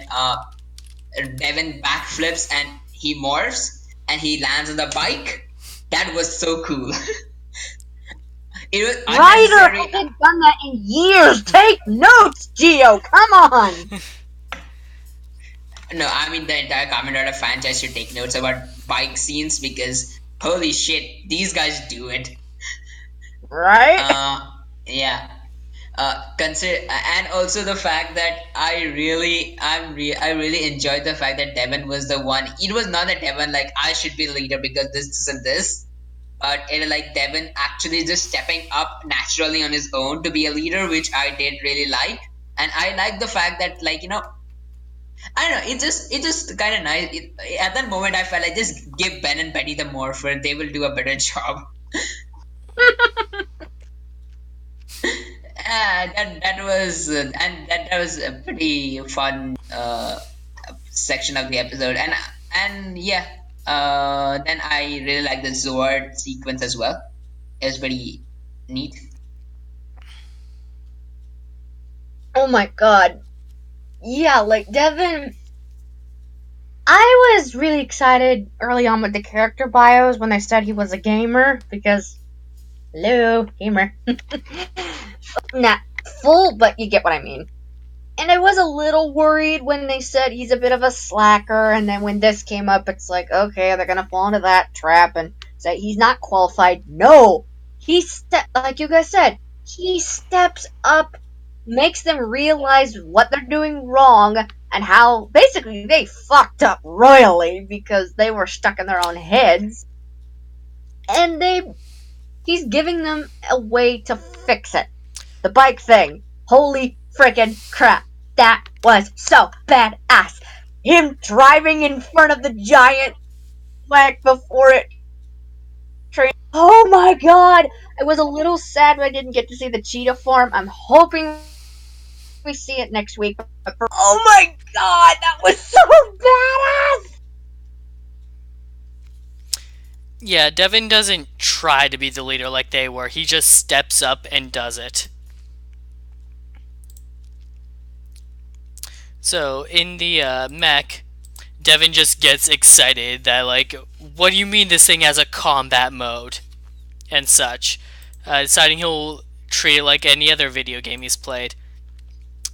Speaker 2: Devin backflips and he morphs and he lands on the bike. That was so cool. It was
Speaker 3: Ryder
Speaker 2: unnecessary.
Speaker 3: hasn't done that in years. Take notes, Geo. Come on.
Speaker 2: No, I mean the entire Kamen Rider franchise should take notes about bike scenes because holy shit, these guys do it.
Speaker 3: Right?
Speaker 2: Uh, yeah. Consider and also the fact that I really enjoyed the fact that Devon was the one. It was not that Devon like I should be the leader because this and this, but it like Devon actually just stepping up naturally on his own to be a leader, which I did really like. And I like the fact that like I don't know. It just kind of nice. At that moment, I felt like just give Ben and Betty the morpher. They will do a better job. That was that was a pretty fun section of the episode, and yeah. Then I really like the Zord sequence as well. It was pretty neat.
Speaker 3: Oh my god. Yeah, like Devin. I was really excited early on with the character bios when they said he was a gamer because, hello, gamer. Not full, but you get what I mean. And I was a little worried when they said he's a bit of a slacker, and then when this came up, it's like, okay, they're gonna fall into that trap and say he's not qualified. No! Like you guys said, he steps up, makes them realize what they're doing wrong, and how basically they fucked up royally because they were stuck in their own heads. And he's giving them a way to fix it. The bike thing. Holy frickin' crap. That was so badass. Him driving in front of the giant flag before it. Oh my god! I was a little sad I didn't get to see the cheetah form. I'm hoping we see it next week. But oh my god, that was so badass!
Speaker 1: Yeah, Devin doesn't try to be the leader like they were. He just steps up and does it. So in the mech, Devin just gets excited that, like, what do you mean this thing has a combat mode and such, deciding he'll treat it like any other video game he's played.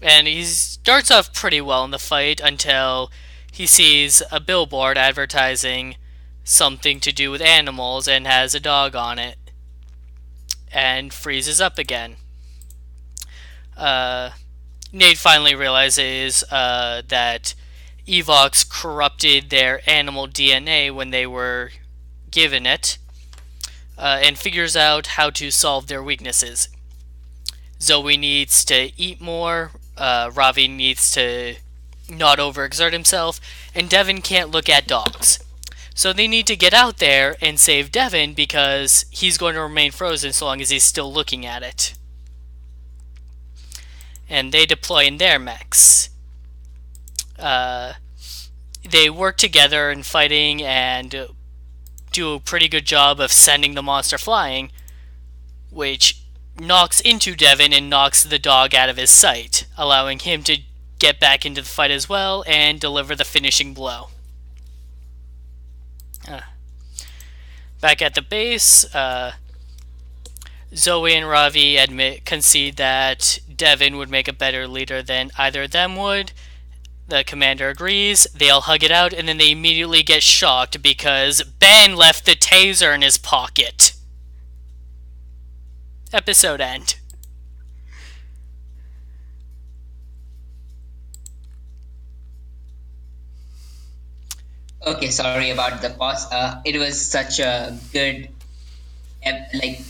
Speaker 1: And he starts off pretty well in the fight until he sees a billboard advertising something to do with animals and has a dog on it, and freezes up again. Uh, Nate finally realizes that Evox corrupted their animal DNA when they were given it, and figures out how to solve their weaknesses. Zoe needs to eat more, Ravi needs to not overexert himself, and Devin can't look at dogs. So they need to get out there and save Devin because he's going to remain frozen so long as he's still looking at it. And they deploy in their mechs. Uh, they work together in fighting and do a pretty good job of sending the monster flying, which knocks into Devin and knocks the dog out of his sight, allowing him to get back into the fight as well and deliver the finishing blow. Uh, Back at the base, Zoe and Ravi concede that Devin would make a better leader than either of them would. The commander agrees, they all hug it out, and then they immediately get shocked because Ben left the taser in his pocket. Episode end.
Speaker 2: Okay, sorry about the pause. It was such a good,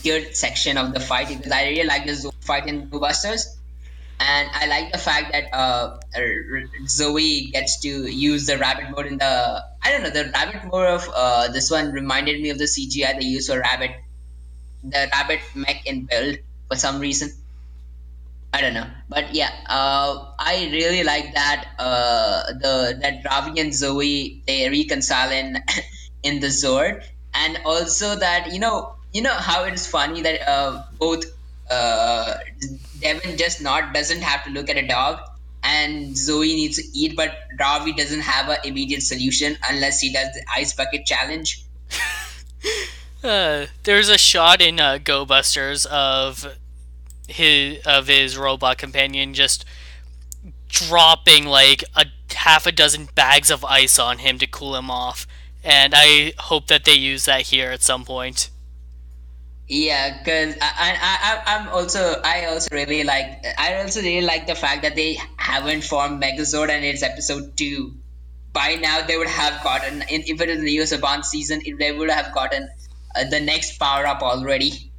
Speaker 2: good section of the fight because I really like the Zoe fight in Busters, and I like the fact that Zoe gets to use the rabbit mode in the. I don't know, the rabbit mode of this one reminded me of the CGI they use for rabbit, the rabbit mech in build for some reason. I don't know, but yeah, I really like that the that Ravi and Zoe they reconcile in in the Zord, and also that you know how it is funny that both uh, Devin just not doesn't have to look at a dog, and Zoe needs to eat, but Ravi doesn't have an immediate solution unless he does the ice bucket challenge.
Speaker 1: There's a shot in Go Busters of his robot companion just dropping like a half a dozen bags of ice on him to cool him off, and I hope that they use that here at some point.
Speaker 2: Yeah, because I also really like the fact that they haven't formed Megazord and it's episode 2. By now they would have gotten if it is the US Bond season, they would have gotten the next power up already.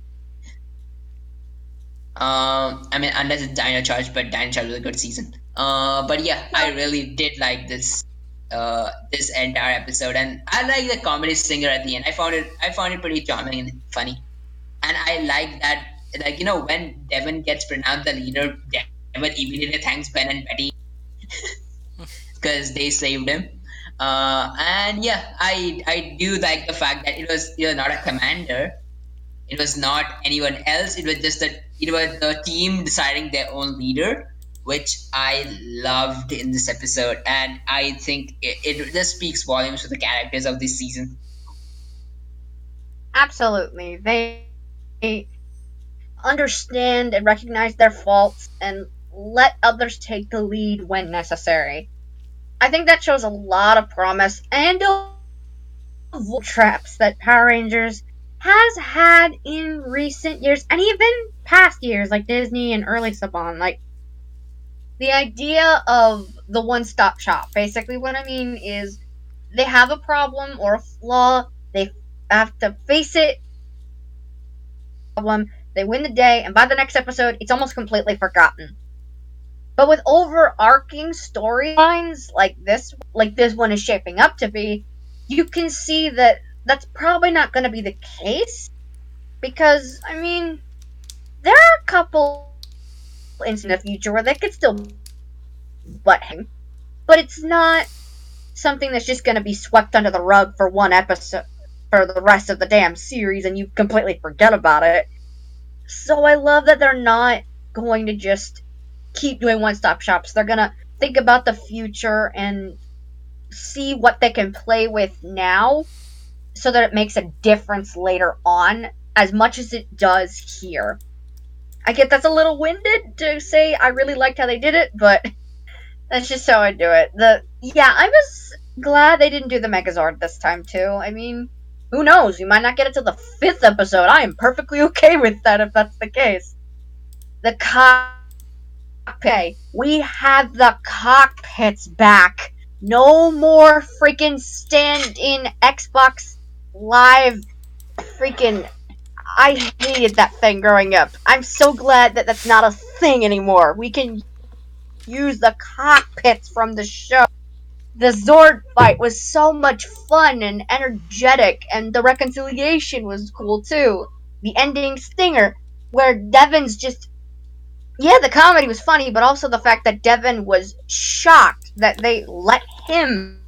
Speaker 2: I mean, unless it's Dino Charge, but Dino Charge was a good season. But yeah, I really did like this entire episode, and I like the comedy singer at the end. I found it pretty charming and funny, and I like that, like when Devon gets pronounced the leader, Devon immediately thanks Ben and Betty because they saved him. And yeah, I do like the fact that it was not a commander, it was not anyone else. It was just that it was the team deciding their own leader, which I loved in this episode, and I think it just speaks volumes for the characters of this season.
Speaker 3: Absolutely. They understand and recognize their faults and let others take the lead when necessary. I think that shows a lot of promise and traps that Power Rangers has had in recent years and even past years, like Disney and early Saban. Like the idea of the one-stop shop. Basically, what I mean is they have a problem or a flaw, they have to face it. Problem, they win the day, and by the next episode, it's almost completely forgotten. But with overarching storylines like this one is shaping up to be, you can see that that's probably not going to be the case because I mean, there are a couple instances in the future where they could still butt him, but it's not something that's just going to be swept under the rug for one episode for the rest of the damn series and you completely forget about it. So I love that they're not going to just keep doing one stop shops. They're going to think about the future and see what they can play with now so that it makes a difference later on as much as it does here. I get that's a little winded to say I really liked how they did it, but that's just how I do it. I was glad they didn't do the Megazord this time too. I mean, who knows? We might not get it till the fifth episode. I am perfectly okay with that if that's the case. The cockpit. We have the cockpits back. No more freaking stand-in Xbox Live freaking. I hated that thing growing up. I'm so glad that that's not a thing anymore. We can use the cockpits from the show. The Zord fight was so much fun and energetic, and the reconciliation was cool too. The ending stinger, where Devin's just. Yeah, the comedy was funny, but also the fact that Devin was shocked that they let him.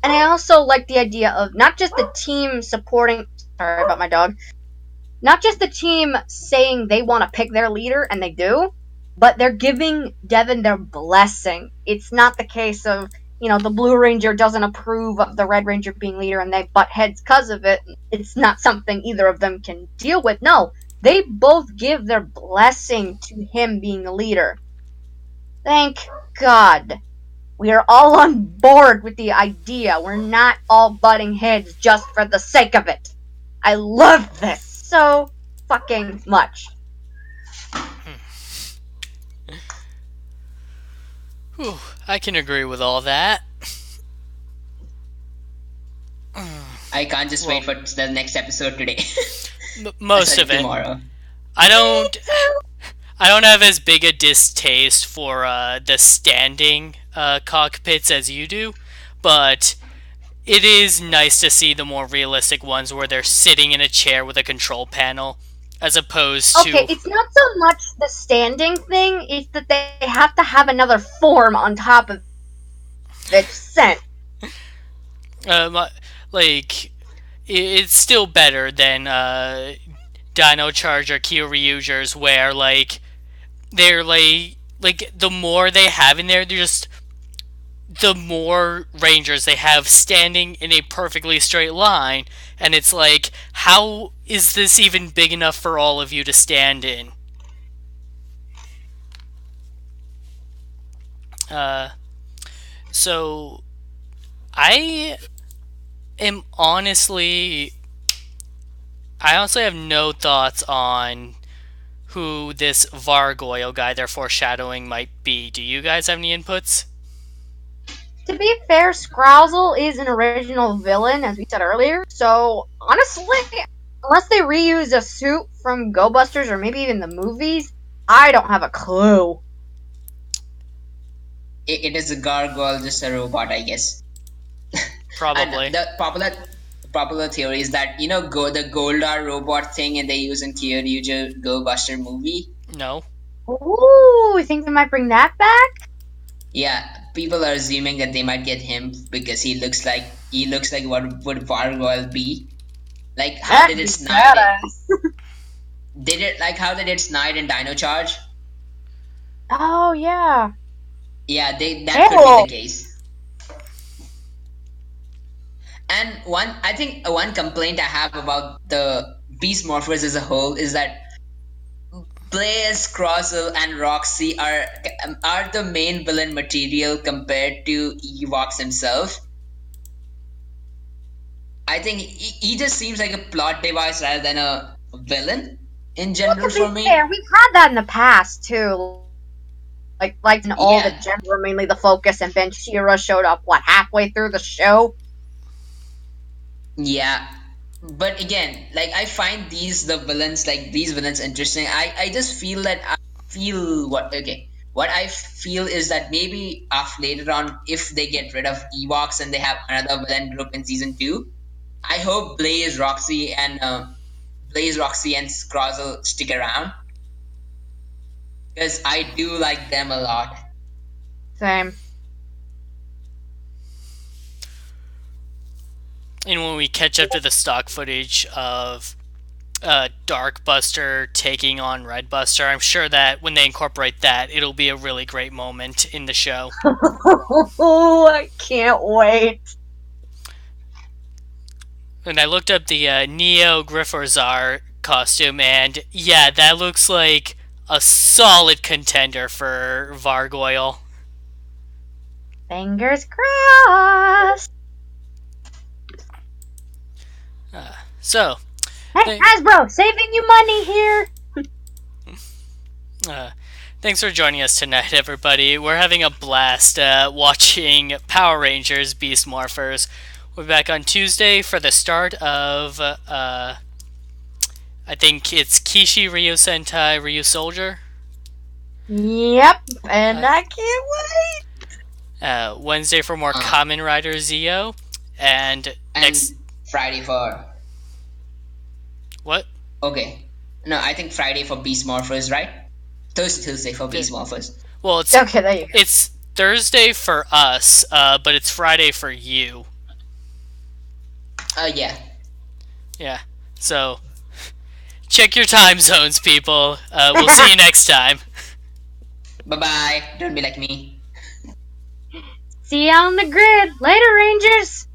Speaker 3: And I also like the idea of not just the team supporting. Sorry about my dog. Not just the team saying they want to pick their leader, and they do, but they're giving Devin their blessing. It's not the case of, the Blue Ranger doesn't approve of the Red Ranger being leader and they butt heads because of it. It's not something either of them can deal with. No, they both give their blessing to him being the leader. Thank God. We are all on board with the idea. We're not all butting heads just for the sake of it. I love this so fucking much.
Speaker 1: Whew, I can agree with all that.
Speaker 2: I can't just wait for the next episode today.
Speaker 1: Most
Speaker 2: Sorry,
Speaker 1: of it.
Speaker 2: tomorrow.
Speaker 1: I don't. I don't have as big a distaste for the standing cockpits as you do, but it is nice to see the more realistic ones where they're sitting in a chair with a control panel, as opposed to.
Speaker 3: Okay, it's not so much the standing thing; it's that they have to have another form on top of it. Sent.
Speaker 1: Like, it's still better than Dino Charge or Kyoryuger's, where they're the more they have in there, they're just the more Rangers they have standing in a perfectly straight line, and it's like, how is this even big enough for all of you to stand in? Uh, so I am I honestly have no thoughts on who this Vargoyle guy they're foreshadowing might be. Do you guys have any inputs?
Speaker 3: To be fair, Scrousel is an original villain, as we said earlier. So honestly, unless they reuse a suit from Go Busters or maybe even the movies, I don't have a clue.
Speaker 2: It is a gargoyle, just a robot, I guess.
Speaker 1: Probably.
Speaker 2: And the popular theory is that the Goldar robot thing, and they use in Kyoryuger Go Buster movie.
Speaker 1: No.
Speaker 3: Ooh, you think they might bring that back?
Speaker 2: Yeah, people are assuming that they might get him because he looks like what would Vargoyle be. Like how
Speaker 3: That'd
Speaker 2: did
Speaker 3: be
Speaker 2: it Snide?
Speaker 3: badass.
Speaker 2: Did it like how they did Snide in Dino Charge?
Speaker 3: Oh yeah.
Speaker 2: Yeah, that could be the case. And I think one complaint I have about the Beast Morphers as a whole is that Blaze, Crossel, and Roxy are the main villain material compared to Evox himself. I think he just seems like a plot device rather than a villain in general for me.
Speaker 3: Fair, we've had that in the past too. Like in all the gens were mainly the focus, and Ben Shira showed up halfway through the show.
Speaker 2: Yeah, but again, I find these villains interesting. I just feel that what what I feel is that maybe after later on, if they get rid of Ewoks and they have another villain group in season two, I hope Blaze, Roxy, and Scrozzle stick around because I do like them a lot.
Speaker 3: Same.
Speaker 1: And when we catch up to the stock footage of Dark Buster taking on Red Buster, I'm sure that when they incorporate that, it'll be a really great moment in the show.
Speaker 3: Oh, I can't wait.
Speaker 1: And I looked up the Neo Grifforzar costume, and yeah, that looks like a solid contender for Vargoyle.
Speaker 3: Fingers crossed.
Speaker 1: So,
Speaker 3: Hey,
Speaker 1: th-
Speaker 3: Hasbro, saving you money here.
Speaker 1: uh, thanks for joining us tonight, everybody. We're having a blast watching Power Rangers Beast Morphers. We'll be back on Tuesday for the start of, I think it's Kishi Ryu Sentai Ryu Soldier.
Speaker 3: Yep, and
Speaker 1: Uh,
Speaker 3: I can't wait.
Speaker 1: Wednesday for more
Speaker 2: Uh,
Speaker 1: Kamen Rider Zio. And next.
Speaker 2: and Friday for
Speaker 1: What?
Speaker 2: okay. No, I think Friday for Beast Morphers, right? Tuesday for
Speaker 1: The,
Speaker 2: Beast Morphers.
Speaker 1: well, it's
Speaker 3: Okay, there you go.
Speaker 1: it's Thursday for us, but it's Friday for you.
Speaker 2: Yeah.
Speaker 1: Yeah. So check your time zones, people. We'll see you next time.
Speaker 2: Bye bye. Don't be like me.
Speaker 3: See you on the grid. Later, Rangers.